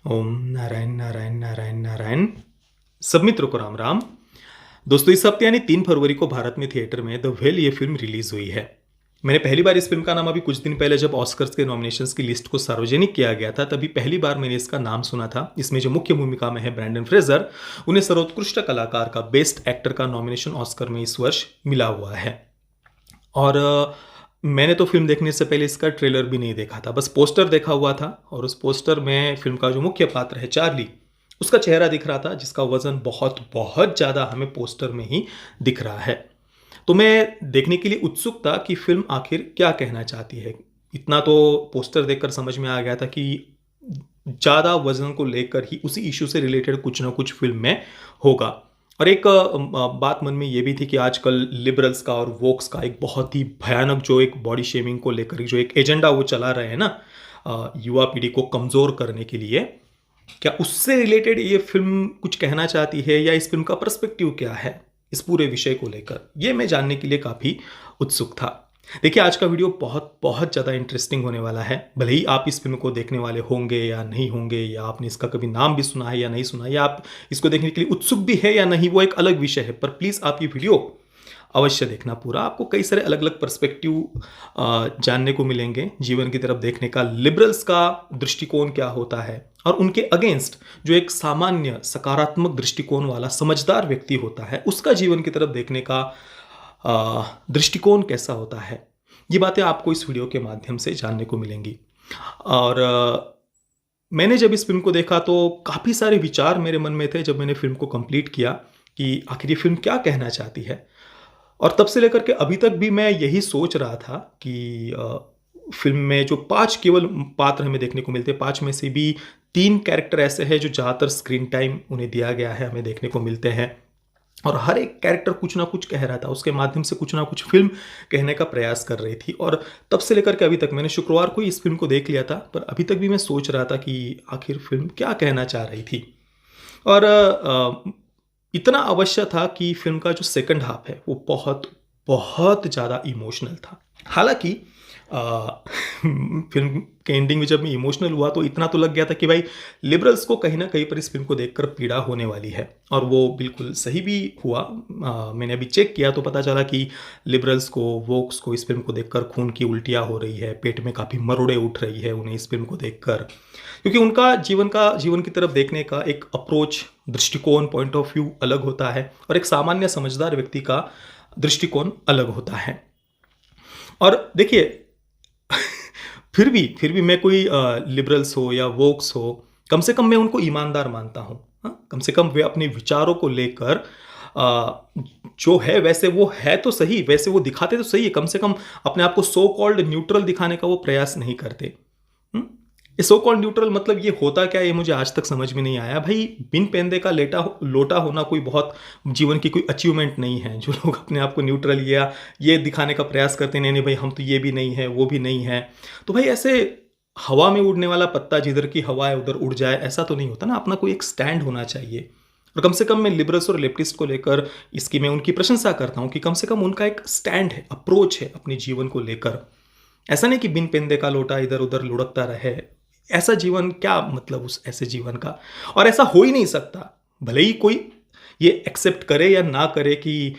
ओम नारायण नारायण नारायण नारायण। सब मित्रों को राम राम। दोस्तों, इस हफ्ते यानी 3 फरवरी को भारत में थिएटर में द व्हेल ये फिल्म रिलीज हुई है। मैंने पहली बार इस फिल्म का नाम अभी कुछ दिन पहले जब ऑस्कर्स के नॉमिनेशंस की लिस्ट को सार्वजनिक किया गया था तभी पहली बार मैंने इसका नाम सुना था। इसमें जो मुख्य भूमिका में है ब्रैंडन फ्रेजर, उन्हें सर्वोत्कृष्ट कलाकार का बेस्ट एक्टर का नॉमिनेशन ऑस्कर में इस वर्ष मिला हुआ है। और मैंने तो फिल्म देखने से पहले इसका ट्रेलर भी नहीं देखा था, बस पोस्टर देखा हुआ था। और उस पोस्टर में फिल्म का जो मुख्य पात्र है चार्ली, उसका चेहरा दिख रहा था जिसका वजन बहुत बहुत ज़्यादा हमें पोस्टर में ही दिख रहा है। तो मैं देखने के लिए उत्सुक था कि फिल्म आखिर क्या कहना चाहती है। इतना तो पोस्टर देखकर समझ में आ गया था कि ज़्यादा वजन को लेकर ही उसी इशू से रिलेटेड कुछ ना कुछ फिल्म में होगा। और एक बात मन में ये भी थी कि आजकल लिबरल्स का और वोक्स का एक बहुत ही भयानक जो एक बॉडी शेमिंग को लेकर जो एक एजेंडा वो चला रहे हैं ना, युवा पीढ़ी को कमज़ोर करने के लिए, क्या उससे रिलेटेड ये फिल्म कुछ कहना चाहती है या इस फिल्म का पर्सपेक्टिव क्या है इस पूरे विषय को लेकर, ये मैं जानने के लिए काफ़ी उत्सुक था। देखिए, आज का वीडियो बहुत बहुत ज़्यादा इंटरेस्टिंग होने वाला है। भले ही आप इस फिल्म को देखने वाले होंगे या नहीं होंगे, या आपने इसका कभी नाम भी सुना है या नहीं सुना, या आप इसको देखने के लिए उत्सुक भी है या नहीं, वो एक अलग विषय है। पर प्लीज़ आप ये वीडियो अवश्य देखना पूरा। आपको कई सारे अलग अलग पर्सपेक्टिव जानने को मिलेंगे जीवन की तरफ देखने का। लिबरल्स का दृष्टिकोण क्या होता है और उनके अगेंस्ट जो एक सामान्य सकारात्मक दृष्टिकोण वाला समझदार व्यक्ति होता है, उसका जीवन की तरफ देखने का दृष्टिकोण कैसा होता है, ये बातें आपको इस वीडियो के माध्यम से जानने को मिलेंगी। और मैंने जब इस फिल्म को देखा तो काफ़ी सारे विचार मेरे मन में थे जब मैंने फिल्म को कंप्लीट किया कि आखिर ये फिल्म क्या कहना चाहती है। और तब से लेकर के अभी तक भी मैं यही सोच रहा था कि फिल्म में जो 5 केवल पात्र हमें देखने को मिलते हैं, 5 में से भी 3 कैरेक्टर ऐसे हैं जो ज़्यादातर स्क्रीन टाइम उन्हें दिया गया है, हमें देखने को मिलते हैं। और हर एक कैरेक्टर कुछ ना कुछ कह रहा था, उसके माध्यम से कुछ ना कुछ फिल्म कहने का प्रयास कर रही थी। और तब से लेकर के अभी तक, मैंने शुक्रवार को ही इस फिल्म को देख लिया था, पर अभी तक भी मैं सोच रहा था कि आखिर फिल्म क्या कहना चाह रही थी। और इतना अवश्य था कि फिल्म का जो सेकंड हाफ है वो बहुत बहुत ज़्यादा इमोशनल था। हालांकि फिल्म के एंडिंग में जब मैं इमोशनल हुआ तो इतना तो लग गया था कि भाई, लिबरल्स को कहीं ना कहीं पर इस फिल्म को देखकर पीड़ा होने वाली है। और वो बिल्कुल सही भी हुआ। मैंने अभी चेक किया तो पता चला कि लिबरल्स को, वोक्स को इस फिल्म को देखकर खून की उल्टियाँ हो रही है, पेट में काफ़ी मरोड़े उठ रही है उन्हें इस फिल्म को देखकर, क्योंकि उनका जीवन की तरफ देखने का एक अप्रोच, दृष्टिकोण, पॉइंट ऑफ व्यू अलग होता है और एक सामान्य समझदार व्यक्ति का दृष्टिकोण अलग होता है। और देखिए, फिर भी मैं कोई लिबरल्स हो या वोक्स हो, कम से कम मैं उनको ईमानदार मानता हूँ। हाँ, कम से कम वे अपने विचारों को लेकर जो है वैसे वो है तो सही, वैसे वो दिखाते तो सही है, कम से कम अपने आप को सो कॉल्ड न्यूट्रल दिखाने का वो प्रयास नहीं करते। ये सो कॉल्ड न्यूट्रल मतलब ये होता क्या है, ये मुझे आज तक समझ में नहीं आया। भाई, बिन पेंदे का लोटा होना कोई बहुत जीवन की कोई अचीवमेंट नहीं है। जो लोग अपने आप को न्यूट्रल या ये दिखाने का प्रयास करते हैं, नहीं नहीं भाई हम तो ये भी नहीं है वो भी नहीं है, तो भाई ऐसे हवा में उड़ने वाला पत्ता जिधर की हवा है उधर उड़ जाए, ऐसा तो नहीं होता ना। अपना कोई एक स्टैंड होना चाहिए। और कम से कम मैं लिबरल्स और लेफ्टिस्ट को लेकर इसकी मैं उनकी प्रशंसा करता हूँ कि कम से कम उनका एक स्टैंड है, अप्रोच है अपने जीवन को लेकर। ऐसा नहीं कि बिन पेंदे का लोटा इधर उधर लुढ़कता रहे। ऐसा जीवन, क्या मतलब उस ऐसे जीवन का, और ऐसा हो ही नहीं सकता। भले ही कोई ये एक्सेप्ट करे या ना करे कि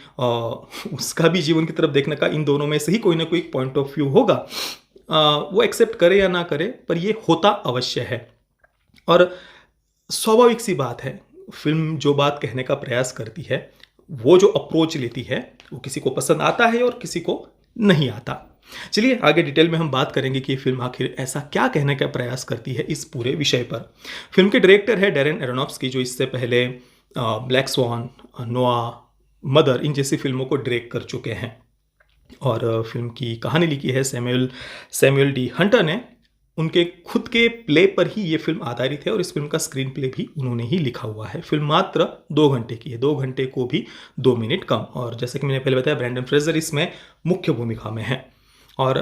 उसका भी जीवन की तरफ देखने का इन दोनों में से ही कोई ना कोई पॉइंट ऑफ व्यू होगा, वो एक्सेप्ट करे या ना करे, पर ये होता अवश्य है। और स्वाभाविक सी बात है, फिल्म जो बात कहने का प्रयास करती है, वो जो अप्रोच लेती है, वो किसी को पसंद आता है और किसी को नहीं आता। चलिए आगे डिटेल में हम बात करेंगे कि फिल्म आखिर ऐसा क्या कहने का प्रयास करती है इस पूरे विषय पर। फिल्म के डायरेक्टर है डैरेन एरोनॉफ्स्की, जो इससे पहले ब्लैक स्वॉन, नोआ, मदर, इन जैसी फिल्मों को डायरेक्ट कर चुके हैं। और फिल्म की कहानी लिखी है सैमुअल डी हंटर ने। उनके खुद के प्ले पर ही ये फिल्म आधारित है और इस फिल्म का स्क्रीन प्ले भी उन्होंने ही लिखा हुआ है। फिल्म मात्र 2 घंटे की है, 2 घंटे को भी 2 मिनट कम। और जैसे कि मैंने पहले बताया, ब्रैंडन फ्रेजर इसमें मुख्य भूमिका में है। और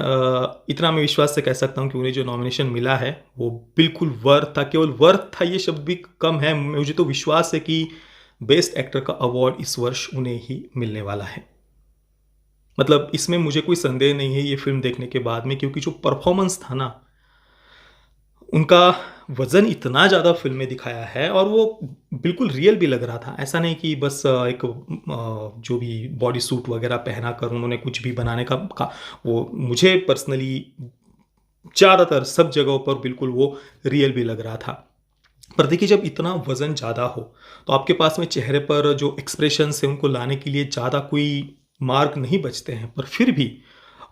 इतना मैं विश्वास से कह सकता हूँ कि उन्हें जो नॉमिनेशन मिला है वो बिल्कुल वर्थ था। केवल वर्थ था ये शब्द भी कम है, मुझे तो विश्वास है कि बेस्ट एक्टर का अवार्ड इस वर्ष उन्हें ही मिलने वाला है। मतलब इसमें मुझे कोई संदेह नहीं है ये फिल्म देखने के बाद में, क्योंकि जो परफॉर्मेंस था ना उनका, वज़न इतना ज़्यादा फ़िल्म में दिखाया है और वो बिल्कुल रियल भी लग रहा था। ऐसा नहीं कि बस एक जो भी बॉडी सूट वग़ैरह पहना कर उन्होंने कुछ भी बनाने का वो मुझे पर्सनली ज़्यादातर सब जगहों पर बिल्कुल वो रियल भी लग रहा था। पर देखिए जब इतना वज़न ज़्यादा हो, तो आपके पास में चेहरे पर जो एक्सप्रेशंस हैं उनको लाने के लिए ज़्यादा कोई मार्ग नहीं बचते हैं। पर फिर भी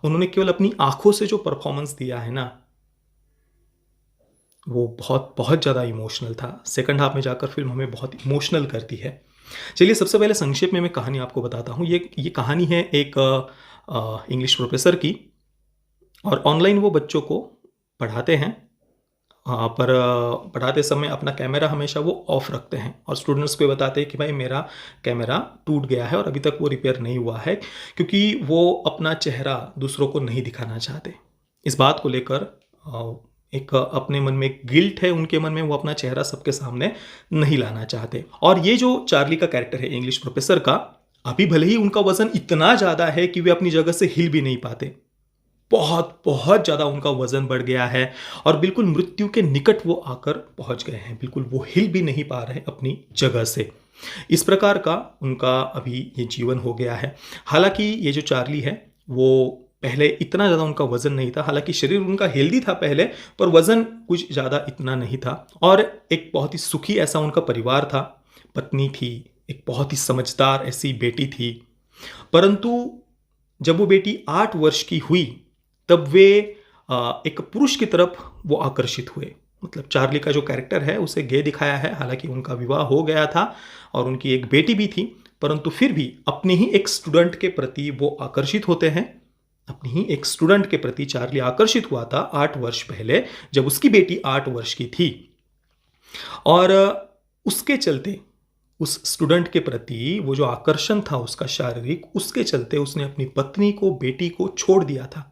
उन्होंने केवल अपनी आँखों से जो परफ़ॉर्मेंस दिया है ना, वो बहुत बहुत ज़्यादा इमोशनल था। सेकंड हाफ में जाकर फ़िल्म हमें बहुत इमोशनल करती है। चलिए सबसे पहले संक्षेप में मैं कहानी आपको बताता हूँ। ये कहानी है एक इंग्लिश प्रोफ़ेसर की और ऑनलाइन वो बच्चों को पढ़ाते हैं। पर पढ़ाते समय अपना कैमरा हमेशा वो ऑफ रखते हैं और स्टूडेंट्स को ये बताते हैं कि भाई मेरा कैमरा टूट गया है और अभी तक वो रिपेयर नहीं हुआ है, क्योंकि वो अपना चेहरा दूसरों को नहीं दिखाना चाहते। इस बात को लेकर एक अपने मन में एक गिल्ट है उनके मन में, वो अपना चेहरा सबके सामने नहीं लाना चाहते। और ये जो चार्ली का कैरेक्टर है इंग्लिश प्रोफेसर का, अभी भले ही उनका वज़न इतना ज़्यादा है कि वे अपनी जगह से हिल भी नहीं पाते। बहुत, बहुत ज़्यादा उनका वज़न बढ़ गया है और बिल्कुल मृत्यु के निकट वो आकर पहुँच गए हैं। बिल्कुल वो हिल भी नहीं पा रहे अपनी जगह से। इस प्रकार का उनका अभी ये जीवन हो गया है। हालाँकि ये जो चार्ली है, वो पहले इतना ज़्यादा उनका वज़न नहीं था। हालाँकि शरीर उनका हेल्दी था पहले, पर वज़न कुछ ज़्यादा इतना नहीं था और एक बहुत ही सुखी ऐसा उनका परिवार था। पत्नी थी, एक बहुत ही समझदार ऐसी बेटी थी। परंतु जब वो बेटी 8 वर्ष की हुई, तब वे एक पुरुष की तरफ वो आकर्षित हुए। मतलब चार्ली का जो कैरेक्टर है उसे गे दिखाया है। हालाँकि उनका विवाह हो गया था और उनकी एक बेटी भी थी, परंतु फिर भी अपने ही एक स्टूडेंट के प्रति वो आकर्षित होते हैं। अपनी ही एक स्टूडेंट के प्रति चार्ली आकर्षित हुआ था 8 वर्ष पहले, जब उसकी बेटी 8 वर्ष की थी। और उसके चलते उस स्टूडेंट के प्रति वो जो आकर्षण था उसका शारीरिक, उसके चलते उसने अपनी पत्नी को, बेटी को छोड़ दिया था।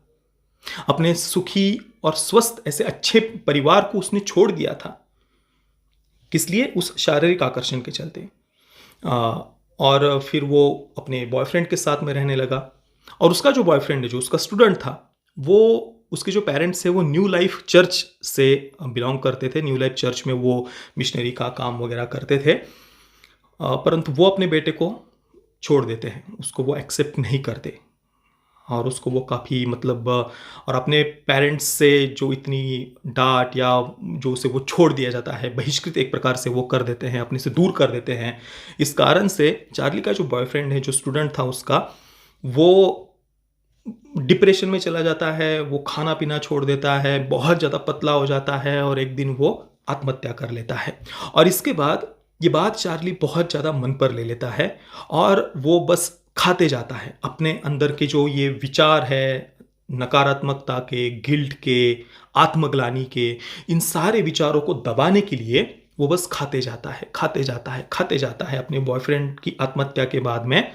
अपने सुखी और स्वस्थ ऐसे अच्छे परिवार को उसने छोड़ दिया था। किस लिए? उस शारीरिक आकर्षण के चलते। और फिर वो अपने बॉयफ्रेंड के साथ में रहने लगा और उसका जो बॉयफ्रेंड है, जो उसका स्टूडेंट था, वो उसके जो पेरेंट्स थे वो न्यू लाइफ चर्च से बिलॉन्ग करते थे। न्यू लाइफ चर्च में वो मिशनरी का काम वगैरह करते थे। परंतु वो अपने बेटे को छोड़ देते हैं, उसको वो एक्सेप्ट नहीं करते और उसको वो काफ़ी मतलब और अपने पेरेंट्स से जो इतनी डांट या जो उसे वो छोड़ दिया जाता है, बहिष्कृत एक प्रकार से वो कर देते हैं, अपने से दूर कर देते हैं। इस कारण से चार्ली का जो बॉयफ्रेंड है, जो स्टूडेंट था उसका, वो डिप्रेशन में चला जाता है, वो खाना पीना छोड़ देता है, बहुत ज़्यादा पतला हो जाता है और एक दिन वो आत्महत्या कर लेता है। और इसके बाद ये बात चार्ली बहुत ज़्यादा मन पर ले लेता है और वो बस खाते जाता है। अपने अंदर के जो ये विचार है, नकारात्मकता के, गिल्ट के, आत्मग्लानि के, इन सारे विचारों को दबाने के लिए वो बस खाते जाता है, खाते जाता है, खाते जाता है अपने बॉयफ्रेंड की आत्महत्या के बाद में।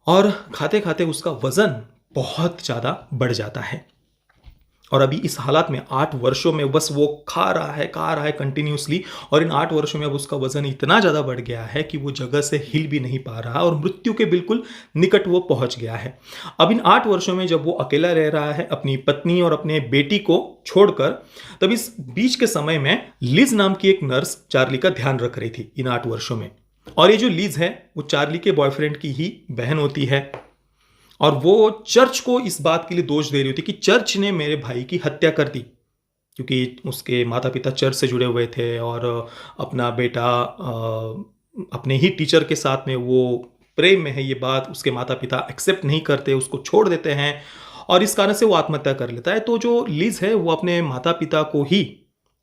और खाते-खाते उसका वज़न बहुत ज़्यादा बढ़ जाता है। और अभी इस हालात में 8 वर्षों में बस वो खा रहा है कंटिन्यूअसली और इन 8 वर्षों में अब उसका वज़न इतना ज़्यादा बढ़ गया है कि वो जगह से हिल भी नहीं पा रहा और मृत्यु के बिल्कुल निकट वो पहुंच गया है। अब इन 8 वर्षों में जब वो अकेला रह रहा है अपनी पत्नी और अपने बेटी को छोड़कर, तब इस बीच के समय में लिज नाम की एक नर्स चार्ली का ध्यान रख रही थी इन 8 वर्षों में। और ये जो लिज है वो चार्ली के बॉयफ्रेंड की ही बहन होती है और वो चर्च को इस बात के लिए दोष दे रही होती कि चर्च ने मेरे भाई की हत्या कर दी, क्योंकि उसके माता पिता चर्च से जुड़े हुए थे और अपना बेटा अपने ही टीचर के साथ में वो प्रेम में है। ये बात उसके माता पिता एक्सेप्ट नहीं करते, उसको छोड़ देते हैं और इस कारण से वो आत्महत्या कर लेता है। तो जो लिज है वो अपने माता पिता को ही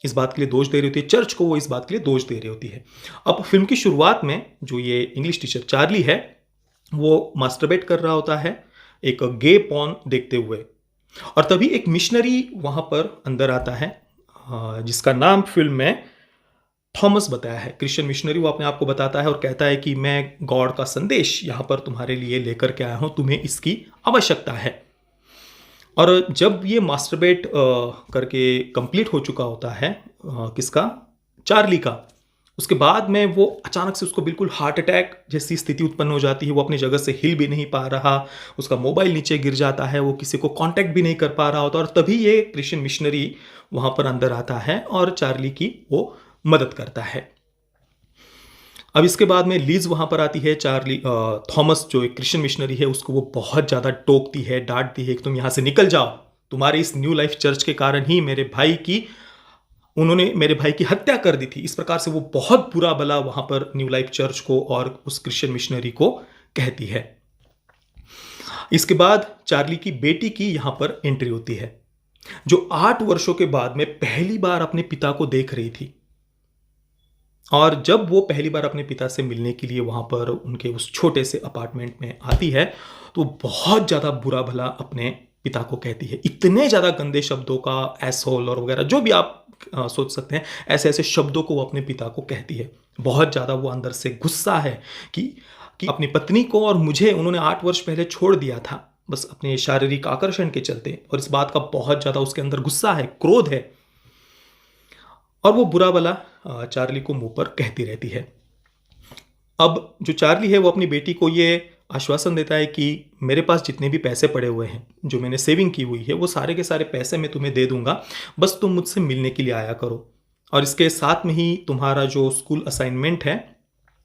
इस बात के लिए दोष दे रही होती है, चर्च को वो इस बात के लिए दोष दे रही होती है। अब फिल्म की शुरुआत में जो ये इंग्लिश टीचर चार्ली है, वो मास्टरबेट कर रहा होता है एक गे पॉर्न देखते हुए और तभी एक मिशनरी वहाँ पर अंदर आता है जिसका नाम फिल्म में थॉमस बताया है, क्रिश्चियन मिशनरी। वो अपने आप को बताता है और कहता है कि मैं गॉड का संदेश यहाँ पर तुम्हारे लिए लेकर के आया हूँ, तुम्हें इसकी आवश्यकता है। और जब ये मास्टरबेट करके कंप्लीट हो चुका होता है किसका? चार्ली का। उसके बाद में वो अचानक से उसको बिल्कुल हार्ट अटैक जैसी स्थिति उत्पन्न हो जाती है, वो अपनी जगह से हिल भी नहीं पा रहा, उसका मोबाइल नीचे गिर जाता है, वो किसी को कॉन्टैक्ट भी नहीं कर पा रहा होता और तभी ये क्रिश्चियन मिशनरी वहाँ पर अंदर आता है और चार्ली की वो मदद करता है। अब इसके बाद में लीज़ वहाँ पर आती है, चार्ली थॉमस जो एक क्रिश्चियन मिशनरी है उसको वो बहुत ज़्यादा टोकती है, डाँटती है कि तुम यहाँ से निकल जाओ, तुम्हारे इस न्यू लाइफ चर्च के कारण ही उन्होंने मेरे भाई की हत्या कर दी थी। इस प्रकार से वो बहुत बुरा भला वहाँ पर न्यू लाइफ चर्च को और उस क्रिश्चियन मिशनरी को कहती है। इसके बाद चार्ली की बेटी की यहाँ पर एंट्री होती है, जो 8 वर्षों के बाद में पहली बार अपने पिता को देख रही थी। और जब वो पहली बार अपने पिता से मिलने के लिए वहाँ पर उनके उस छोटे से अपार्टमेंट में आती है, तो बहुत ज़्यादा बुरा भला अपने पिता को कहती है। इतने ज़्यादा गंदे शब्दों का, एसहोल और वगैरह जो भी आप सोच सकते हैं, ऐसे ऐसे शब्दों को वो अपने पिता को कहती है। बहुत ज़्यादा वो अंदर से गुस्सा है कि अपनी पत्नी को और मुझे उन्होंने 8 वर्ष पहले छोड़ दिया था, बस अपने शारीरिक आकर्षण के चलते, और इस बात का बहुत ज़्यादा उसके अंदर गुस्सा है, क्रोध है, और वो बुरा भला चार्ली को मुंह पर कहती रहती है। अब जो चार्ली है वो अपनी बेटी को ये आश्वासन देता है कि मेरे पास जितने भी पैसे पड़े हुए हैं, जो मैंने सेविंग की हुई है, वो सारे के सारे पैसे मैं तुम्हें दे दूंगा, बस तुम मुझसे मिलने के लिए आया करो। और इसके साथ में ही तुम्हारा जो स्कूल असाइनमेंट है,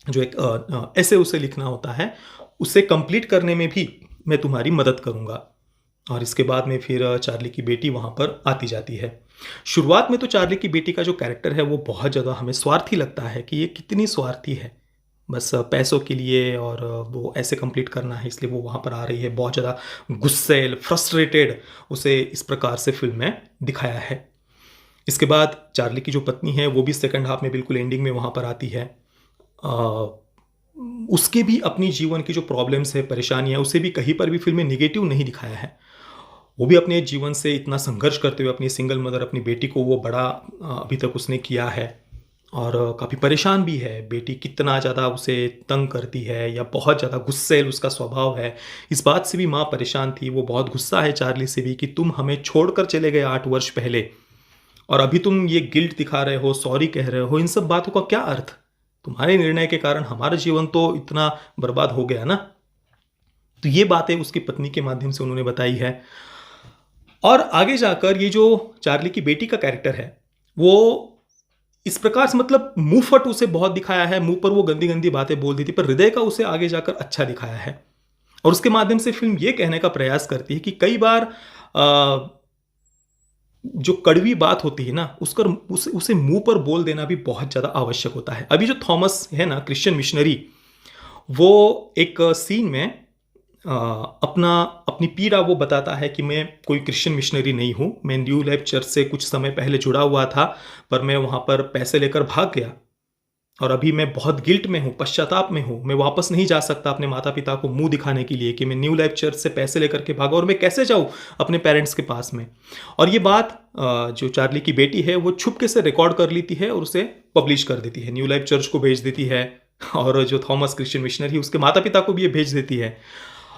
जो एक ऐसे उसे लिखना होता है, उसे कंप्लीट करने में भी मैं तुम्हारी मदद करूंगा। और इसके बाद में फिर चार्ली की बेटी वहाँ पर आती जाती है। शुरुआत में तो चार्ली की बेटी का जो कैरेक्टर है वो बहुत ज़्यादा हमें स्वार्थी लगता है कि ये कितनी स्वार्थी है, बस पैसों के लिए, और वो ऐसे कंप्लीट करना है इसलिए वो वहाँ पर आ रही है। बहुत ज़्यादा गुस्सैल, फ्रस्ट्रेटेड उसे इस प्रकार से फिल्म में दिखाया है। इसके बाद चार्ली की जो पत्नी है वो भी सेकंड हाफ में बिल्कुल एंडिंग में वहाँ पर आती है। उसके भी अपनी जीवन की जो प्रॉब्लम्स है, परेशानियाँ, उसे भी कहीं पर भी फिल्म में निगेटिव नहीं दिखाया है। वो भी अपने जीवन से इतना संघर्ष करते हुए अपनी सिंगल मदर, अपनी बेटी को वो बड़ा अभी तक उसने किया है, और काफ़ी परेशान भी है। बेटी कितना ज़्यादा उसे तंग करती है या बहुत ज़्यादा गुस्सैल उसका स्वभाव है, इस बात से भी माँ परेशान थी। वो बहुत गुस्सा है चार्ली से भी कि तुम हमें छोड़कर चले गए 8 वर्ष पहले, और अभी तुम ये गिल्ट दिखा रहे हो, सॉरी कह रहे हो, इन सब बातों का क्या अर्थ? तुम्हारे निर्णय के कारण हमारा जीवन तो इतना बर्बाद हो गया ना। तो ये बातें उसकी पत्नी के माध्यम से उन्होंने बताई है। और आगे जाकर ये जो चार्ली की बेटी का कैरेक्टर है वो इस प्रकार से, मतलब मुंह फट उसे बहुत दिखाया है, मुंह पर वो गंदी गंदी बातें बोल दी थी, पर हृदय का उसे आगे जाकर अच्छा दिखाया है। और उसके माध्यम से फिल्म ये कहने का प्रयास करती है कि कई बार जो कड़वी बात होती है ना, उसे मुंह पर बोल देना भी बहुत ज़्यादा आवश्यक होता है। अभी जो थॉमस है ना, क्रिश्चियन मिशनरी, वो एक सीन में अपनी पीड़ा वो बताता है कि मैं कोई क्रिश्चियन मिशनरी नहीं हूँ, मैं न्यू लाइफ चर्च से कुछ समय पहले जुड़ा हुआ था, पर मैं वहाँ पर पैसे लेकर भाग गया और अभी मैं बहुत गिल्ट में हूँ, पश्चाताप में हूँ। मैं वापस नहीं जा सकता अपने माता पिता को मुंह दिखाने के लिए कि मैं न्यू लाइफ चर्च से पैसे लेकर के भागा, और मैं कैसे जाऊँ अपने पेरेंट्स के पास में। और ये बात जो चार्ली की बेटी है वो छुपके से रिकॉर्ड कर लेती है और उसे पब्लिश कर देती है, न्यू लाइफ चर्च को भेज देती है, और जो थॉमस क्रिश्चियन मिशनरी उसके माता पिता को भी ये भेज देती है।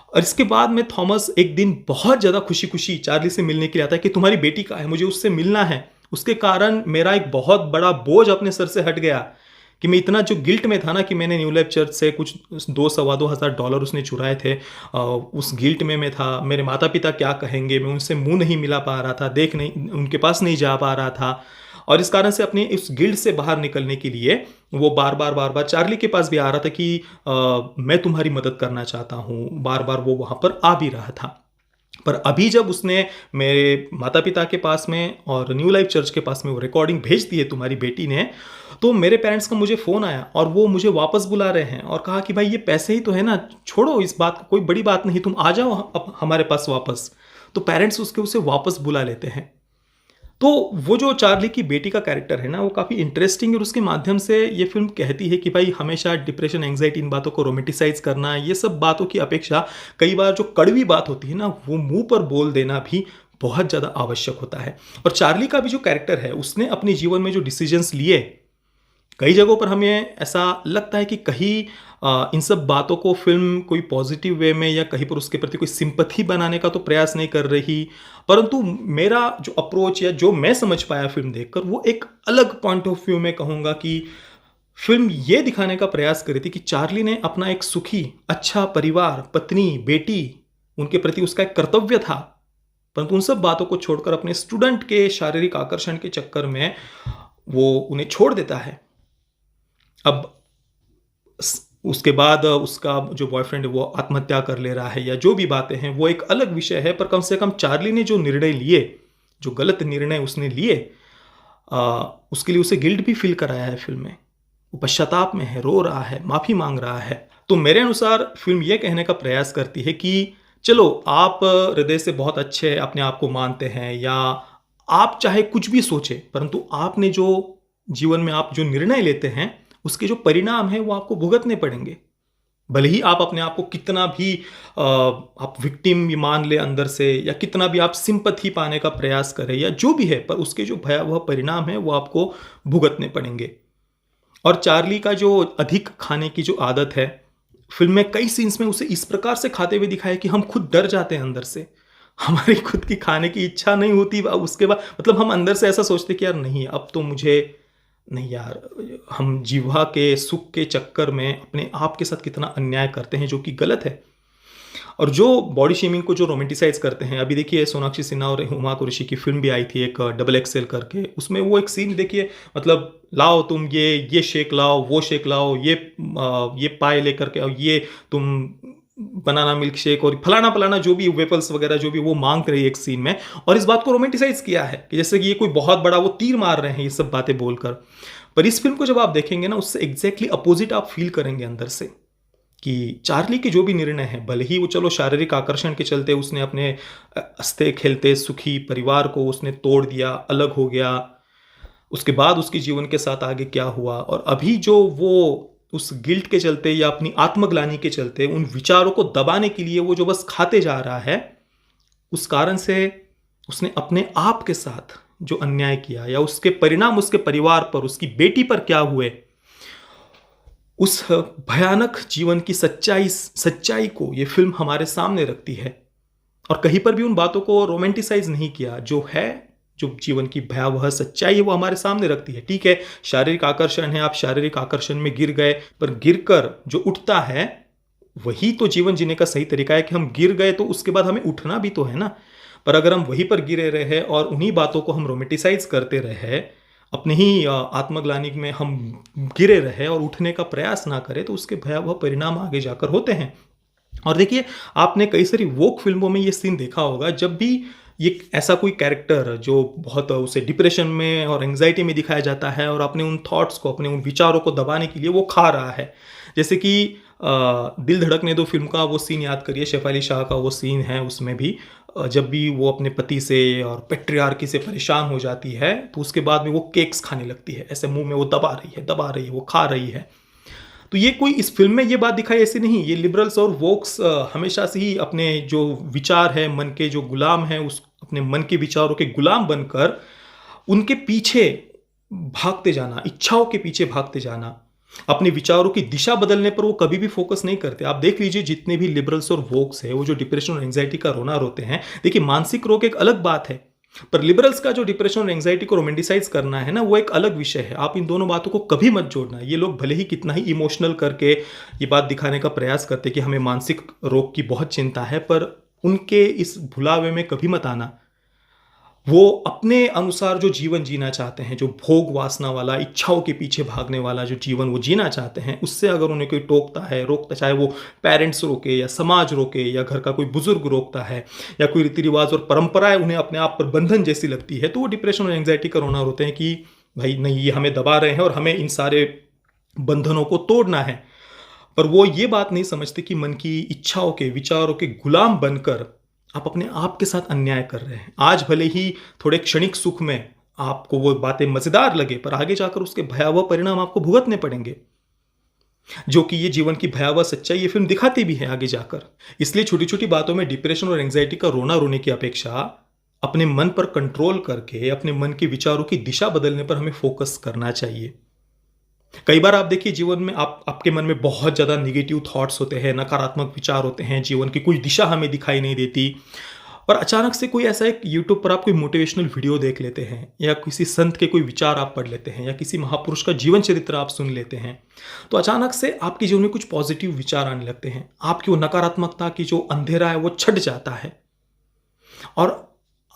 और इसके बाद में थॉमस एक दिन बहुत ज़्यादा खुशी खुशी चार्ली से मिलने के लिए आता है कि तुम्हारी बेटी कहाँ है, मुझे उससे मिलना है, उसके कारण मेरा एक बहुत बड़ा बोझ अपने सर से हट गया कि मैं इतना जो गिल्ट में था ना कि मैंने न्यू लाइफ चर्च से कुछ $2,000 उसने चुराए थे, उस गिल्ट में मैं था। मेरे माता पिता क्या कहेंगे, मैं उनसे मुंह नहीं मिला पा रहा था, उनके पास नहीं जा पा रहा था, और इस कारण से अपने इस गिल्ट से बाहर निकलने के लिए वो बार बार चार्ली के पास भी आ रहा था कि मैं तुम्हारी मदद करना चाहता हूँ। बार बार वो वहाँ पर आ भी रहा था। पर अभी जब उसने मेरे माता पिता के पास में और न्यू लाइफ चर्च के पास में वो रिकॉर्डिंग भेज दी है तुम्हारी बेटी ने, तो मेरे पेरेंट्स का मुझे फ़ोन आया और वो मुझे वापस बुला रहे हैं और कहा कि भाई ये पैसे ही तो है ना, छोड़ो इस बात को, कोई बड़ी बात नहीं, तुम आ जाओ अब हमारे पास वापस। तो पेरेंट्स उसे वापस बुला लेते हैं। तो वो जो चार्ली की बेटी का कैरेक्टर है ना, वो काफ़ी इंटरेस्टिंग है, और उसके माध्यम से ये फिल्म कहती है कि भाई हमेशा डिप्रेशन, एंग्जाइटी, इन बातों को रोमेटिसाइज करना, ये सब बातों की अपेक्षा कई बार जो कड़वी बात होती है ना, वो मुंह पर बोल देना भी बहुत ज़्यादा आवश्यक होता है। और चार्ली का भी जो कैरेक्टर है, उसने अपने जीवन में जो डिसीजंस लिए, कई जगहों पर हमें ऐसा लगता है कि कहीं इन सब बातों को फिल्म कोई पॉजिटिव वे में या कहीं पर उसके प्रति कोई सिंपथी बनाने का तो प्रयास नहीं कर रही, परंतु मेरा जो अप्रोच या जो मैं समझ पाया फिल्म देखकर, वो एक अलग पॉइंट ऑफ व्यू में कहूँगा कि फिल्म ये दिखाने का प्रयास करी थी कि चार्ली ने अपना एक सुखी, अच्छा परिवार, पत्नी, बेटी, उनके प्रति उसका एक कर्तव्य था, परंतु उन सब बातों को छोड़कर अपने स्टूडेंट के शारीरिक आकर्षण के चक्कर में वो उन्हें छोड़ देता है। अब उसके बाद उसका जो बॉयफ्रेंड है वो आत्महत्या कर ले रहा है या जो भी बातें हैं वो एक अलग विषय है, पर कम से कम चार्ली ने जो निर्णय लिए, जो गलत निर्णय उसने लिए, उसके लिए उसे गिल्ट भी फील कराया है फिल्म में। वो पश्चाताप में है, रो रहा है, माफ़ी मांग रहा है। तो मेरे अनुसार फिल्म ये कहने का प्रयास करती है कि चलो आप हृदय से बहुत अच्छे अपने आप को मानते हैं, या आप चाहे कुछ भी सोचें, परंतु आपने जो जीवन में आप जो निर्णय लेते हैं उसके जो परिणाम हैं वो आपको भुगतने पड़ेंगे। भले ही आप अपने आप को कितना भी आप विक्टिम भी मान ले अंदर से, या कितना भी आप सिंपथी पाने का प्रयास करें या जो भी है, पर उसके जो भयावह परिणाम है वो आपको भुगतने पड़ेंगे। और चार्ली का जो अधिक खाने की जो आदत है, फिल्म में कई सीन्स में उसे इस प्रकार से खाते हुए दिखाया कि हम खुद डर जाते हैं अंदर से। हमारी खुद की खाने की इच्छा नहीं होती, अब उसके बाद मतलब हम अंदर से ऐसा सोचते कि यार नहीं, अब तो मुझे नहीं यार। हम जीवा के सुख के चक्कर में अपने आप के साथ कितना अन्याय करते हैं, जो कि गलत है। और जो बॉडी शेमिंग को जो रोमांटिसाइज करते हैं, अभी देखिए सोनाक्षी सिन्हा और हुमा कुरैशी की फिल्म भी आई थी एक डबल एक्सेल करके, उसमें वो एक सीन देखिए, मतलब लाओ तुम ये शेक लाओ, वो शेक लाओ, ये पाए लेकर के आओ, ये तुम बनाना मिल्क शेक और फलाना फलाना जो भी वेफल्स वगैरह जो भी वो मांग रही है एक सीन में, और इस बात को रोमांटिसाइज किया है कि जैसे कि ये कोई बहुत बड़ा वो तीर मार रहे हैं ये सब बातें बोलकर। पर इस फिल्म को जब आप देखेंगे ना, उससे एग्जैक्टली अपोजिट आप फील करेंगे अंदर से कि चार्ली के जो भी निर्णय हैं, भले ही वो चलो शारीरिक आकर्षण के चलते उसने अपने हंसते खेलते सुखी परिवार को उसने तोड़ दिया, अलग हो गया, उसके बाद उसके जीवन के साथ आगे क्या हुआ, और अभी जो वो उस गिल्ट के चलते या अपनी आत्मग्लानि के चलते उन विचारों को दबाने के लिए वो जो बस खाते जा रहा है, उस कारण से उसने अपने आप के साथ जो अन्याय किया या उसके परिणाम उसके परिवार पर, उसकी बेटी पर क्या हुए, उस भयानक जीवन की सच्चाई को ये फिल्म हमारे सामने रखती है। और कहीं पर भी उन बातों को रोमांटिसाइज नहीं किया, जो है, जो जीवन की भयावह सच्चाई है वो हमारे सामने रखती है। ठीक है, शारीरिक आकर्षण है, आप शारीरिक आकर्षण में गिर गए, पर गिरकर जो उठता है वही तो जीवन जीने का सही तरीका है कि हम गिर गए तो उसके बाद हमें उठना भी तो है ना। पर अगर हम वहीं पर गिरे रहे और उन्हीं बातों को हम रोमांटिसाइज करते रहे, अपने ही आत्मग्लानि में हम गिरे रहे और उठने का प्रयास ना करें, तो उसके भयावह परिणाम आगे जाकर होते हैं। और देखिए, आपने कई सारी वोक फिल्मों में ये सीन देखा होगा, जब भी ये ऐसा कोई कैरेक्टर जो बहुत उसे डिप्रेशन में और एंग्जाइटी में दिखाया जाता है और अपने उन थॉट्स को, अपने उन विचारों को दबाने के लिए वो खा रहा है, जैसे कि दिल धड़कने दो फिल्म का वो सीन याद करिए, शेफाली शाह का वो सीन है, उसमें भी जब भी वो अपने पति से और पेट्रियार्की से परेशान हो जाती है, तो उसके बाद में वो केक्स खाने लगती है, ऐसे मुंह में वो दबा रही है, वो खा रही है। तो ये कोई इस फिल्म में ये बात दिखाई ऐसे नहीं, ये लिबरल्स और वोक्स हमेशा से ही अपने जो विचार है, मन के जो गुलाम हैं, उस अपने मन के विचारों के गुलाम बनकर उनके पीछे भागते जाना, इच्छाओं के पीछे भागते जाना, अपने विचारों की दिशा बदलने पर वो कभी भी फोकस नहीं करते। आप देख लीजिए, जितने भी लिबरल्स और वोक्स है, वो जो डिप्रेशन और एंग्जाइटी का रोना रोते हैं, देखिए मानसिक रोग एक अलग बात है, पर लिबरल्स का जो डिप्रेशन और एंग्जाइटी को रोमांटिसाइज करना है ना, वो एक अलग विषय है। आप इन दोनों बातों को कभी मत जोड़ना। ये लोग भले ही कितना ही इमोशनल करके ये बात दिखाने का प्रयास करते कि हमें मानसिक रोग की बहुत चिंता है, पर उनके इस भुलावे में कभी मत आना। वो अपने अनुसार जो जीवन जीना चाहते हैं, जो भोग वासना वाला, इच्छाओं के पीछे भागने वाला जो जीवन वो जीना चाहते हैं, उससे अगर उन्हें कोई टोकता है, रोकता, चाहे वो पेरेंट्स रोके या समाज रोके या घर का कोई बुजुर्ग रोकता है या कोई रीति रिवाज और परंपराएं उन्हें अपने आप पर बंधन जैसी लगती है, तो वो डिप्रेशन और एंग्जाइटी का रोना रोते हैं कि भाई नहीं, ये हमें दबा रहे हैं और हमें इन सारे बंधनों को तोड़ना है। पर वो ये बात नहीं समझते कि मन की इच्छाओं के, विचारों के गुलाम बनकर आप अपने आप के साथ अन्याय कर रहे हैं। आज भले ही थोड़े क्षणिक सुख में आपको वो बातें मजेदार लगे, पर आगे जाकर उसके भयावह परिणाम आपको भुगतने पड़ेंगे, जो कि ये जीवन की भयावह सच्चाई ये फिल्म दिखाती भी है आगे जाकर। इसलिए छोटी छोटी बातों में डिप्रेशन और एंग्जाइटी का रोना रोने की अपेक्षा अपने मन पर कंट्रोल करके अपने मन के विचारों की दिशा बदलने पर हमें फोकस करना चाहिए। कई बार आप देखिए, जीवन में आपके मन में बहुत ज़्यादा निगेटिव थॉट्स होते हैं, नकारात्मक विचार होते हैं, जीवन की कोई दिशा हमें दिखाई नहीं देती, और अचानक से कोई ऐसा एक यूट्यूब पर आप कोई मोटिवेशनल वीडियो देख लेते हैं या किसी संत के कोई विचार आप पढ़ लेते हैं या किसी महापुरुष का जीवन चरित्र आप सुन लेते हैं, तो अचानक से आपके जीवन में कुछ पॉजिटिव विचार आने लगते हैं। आपकी वो नकारात्मकता की जो अंधेरा है वो छट जाता है और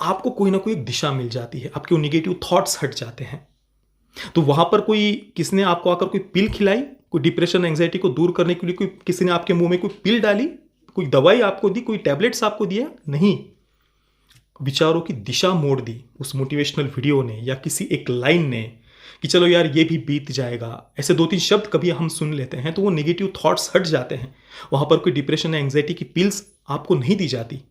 आपको कोई ना कोई एक दिशा मिल जाती है, आपके वो निगेटिव थॉट्स हट जाते हैं। तो वहां पर कोई किसने आपको आकर कोई पिल खिलाई, कोई डिप्रेशन एंजाइटी को दूर करने के लिए कोई किसी ने आपके मुंह में कोई पिल डाली, कोई दवाई आपको दी, कोई टैबलेट्स आपको दिया? नहीं। विचारों की दिशा मोड़ दी उस मोटिवेशनल वीडियो ने या किसी एक लाइन ने कि चलो यार ये भी बीत जाएगा। ऐसे 2-3 शब्द कभी हम सुन लेते हैं तो वो नेगेटिव थॉट्स हट जाते हैं। वहां पर कोई डिप्रेशन या एंजाइटी की पिल्स आपको नहीं दी जाती।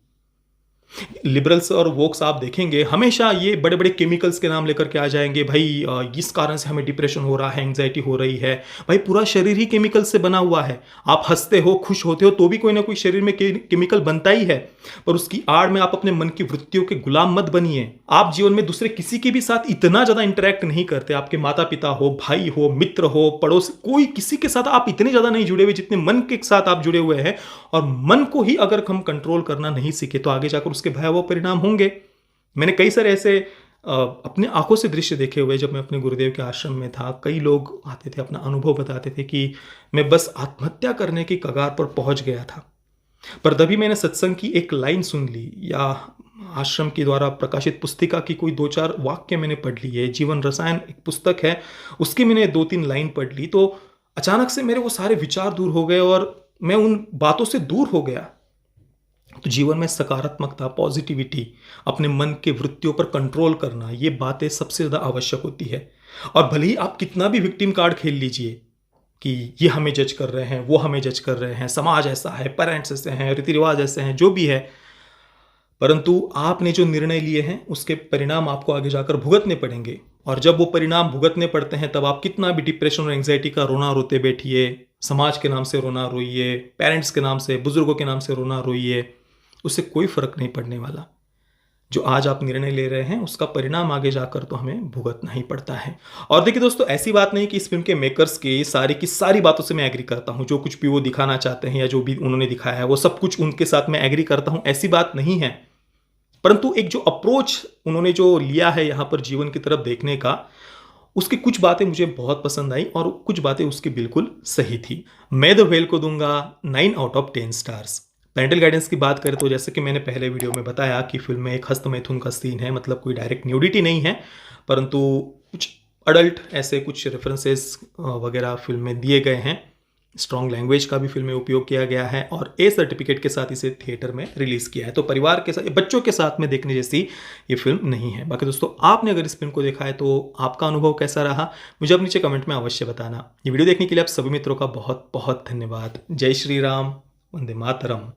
लिबरल्स और वोक्स आप देखेंगे हमेशा ये बड़े बड़े केमिकल्स के नाम लेकर के आ जाएंगे, भाई इस कारण से हमें डिप्रेशन हो रहा है, एंग्जाइटी हो रही है। भाई पूरा शरीर ही केमिकल से बना हुआ है। आप हंसते हो, खुश होते हो तो भी कोई ना कोई शरीर में केमिकल बनता ही है। पर उसकी आड़ में आप अपने मन की वृत्तियों के गुलाम मत बनिए। आप जीवन में दूसरे किसी के भी साथ इतना ज्यादा इंटरेक्ट नहीं करते, आपके माता पिता हो, भाई हो, मित्र हो, पड़ोस, कोई किसी के साथ आप इतने ज्यादा नहीं जुड़े हुए जितने मन के साथ आप जुड़े हुए हैं। और मन को ही अगर हम कंट्रोल करना नहीं सीखे तो आगे जाकर उसके भयावह परिणाम होंगे। मैंने कई सारे ऐसे अपने आंखों से दृश्य देखे हुए। जब मैं अपने गुरुदेव के आश्रम में था, कई लोग आते थे, अपना अनुभव बताते थे कि मैं बस आत्महत्या करने की कगार पर पहुंच गया था। पर तभी मैंने सत्संग की एक लाइन सुन ली या आश्रम के द्वारा प्रकाशित पुस्तिका की कोई 2-4 वाक्य मैंने पढ़ लिए, जीवन रसायन एक पुस्तक है, उसकी मैंने 2-3 लाइन पढ़ ली, तो अचानक से मेरे वो सारे विचार दूर हो गए और मैं उन बातों से दूर हो गया। तो जीवन में सकारात्मकता, पॉजिटिविटी, अपने मन के वृत्तियों पर कंट्रोल करना, ये बातें सबसे ज़्यादा आवश्यक होती है। और भले ही आप कितना भी विक्टिम कार्ड खेल लीजिए कि ये हमें जज कर रहे हैं, वो हमें जज कर रहे हैं, समाज ऐसा है, पेरेंट्स ऐसे हैं, रीति रिवाज ऐसे हैं, जो भी है, परंतु आपने जो निर्णय लिए हैं उसके परिणाम आपको आगे जाकर भुगतने पड़ेंगे। और जब वो परिणाम भुगतने पड़ते हैं तब आप कितना भी डिप्रेशन और एंग्जाइटी का रोना रोते बैठिए, समाज के नाम से रोना रोइए, पेरेंट्स के नाम से, बुजुर्गों के नाम से रोना रोइए, उससे कोई फर्क नहीं पड़ने वाला। जो आज आप निर्णय ले रहे हैं उसका परिणाम आगे जाकर तो हमें भुगतना ही पड़ता है। और देखिए दोस्तों, ऐसी बात नहीं कि इस फिल्म के मेकर्स की सारी बातों से मैं एग्री करता हूं। जो कुछ भी वो दिखाना चाहते हैं या जो भी उन्होंने दिखाया है वो सब कुछ उनके साथ मैं एग्री करता हूं, ऐसी बात नहीं है। परंतु एक जो अप्रोच उन्होंने जो लिया है यहाँ पर जीवन की तरफ देखने का, उसकी कुछ बातें मुझे बहुत पसंद आई और कुछ बातें उसकी बिल्कुल सही थी। मैं द व्हेल को दूंगा 9 out of 10 stars. Parental guidance की बात करें तो जैसे कि मैंने पहले वीडियो में बताया कि फिल्म में एक हस्तमैथुन का सीन है, मतलब कोई डायरेक्ट न्यूडिटी नहीं है, परंतु कुछ अडल्ट ऐसे कुछ रेफरेंसेस वगैरह फिल्म में दिए गए हैं। स्ट्रॉन्ग लैंग्वेज का भी फिल्म में उपयोग किया गया है और ए सर्टिफिकेट के साथ इसे थिएटर में रिलीज किया है। तो परिवार के साथ, बच्चों के साथ में देखने जैसी ये फिल्म नहीं है। बाकी दोस्तों, आपने अगर इस फिल्म को देखा है तो आपका अनुभव कैसा रहा मुझे अब नीचे कमेंट में अवश्य बताना। ये वीडियो देखने के लिए आप सभी मित्रों का बहुत बहुत धन्यवाद। जय श्री राम, वंदे मातरम।